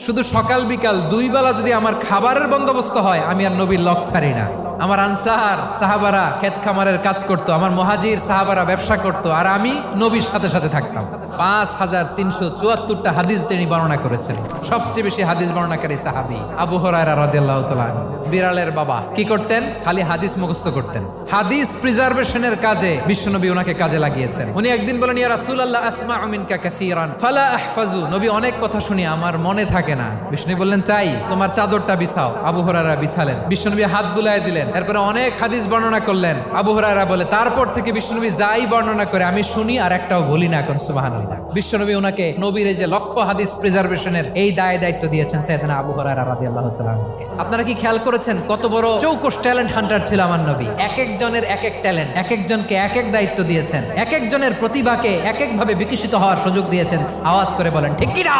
শুধু সকাল বিকাল দুই বেলা যদি আমার খাবারের বন্দোবস্ত হয়, আমি আর নবীর লক ছাড়ি না। আমার আনসার সাহাবারা ক্ষেত খামারের কাজ করত, আমার মুহাজির সাহাবারা ব্যবসা করত, আর আমি নবীর সাথে সাথে থাকতাম। 5374টা হাদিস তিনি বর্ণনা করেছেন। সবচেয়ে বেশি হাদিস বর্ণনাকারী সাহাবী আবু হুরায়রা রাদিয়াল্লাহু তাআলা আনহু। বিড়ালের বাবা কি করতেন? খালি হাদিস মুখস্থ করতেন। হাদিস প্রিজার্ভেশনের কাজে বিশ্বনবী ওনাকে কাজে লাগিয়েছেন। উনি একদিন বলেন, ইয়া রাসূলুল্লাহ আসমাউ মিনকা কাসীরান ফালা আহফাজু। নবী, অনেক কথা শুনি, আমার মনে থাকে না। বিষ্ণু বললেন, তাই তোমার চাদরটা বিছাও। আবু হুরায়রা বিছালেন। বিশ্বনবী হাত বুলায় দিলেন। এরপরে অনেক হাদিস বর্ণনা করলেন। আবু হুরায়রা বলে, তারপর থেকে বিশ্বনবী যাই বর্ণনা করে আমি শুনি আর একটাও বলি না। এখন সুবহানাল্লাহ। বিশ্বনবী ওনাকে নবীর এই যে লক্ষ হাদিস প্রিজার্ভেশনের এই দায়িত্ব দিয়েছেন সাইয়েদনা আবু হুরায়রা রাদিয়াল্লাহু তাআলা আনহুকে। আপনারা কি খেয়াল করেছেন কত বড় চৌকস ট্যালেন্ট হান্টার ছিল আমার নবী? এক একজনের এক এক ট্যালেন্ট, এক একজনকে এক এক দায়িত্ব দিয়েছেন, এক একজনের প্রতিভাকে এক একভাবে বিকশিত হওয়ার সুযোগ দিয়েছেন। আওয়াজ করে বলেন ঠিক কি না?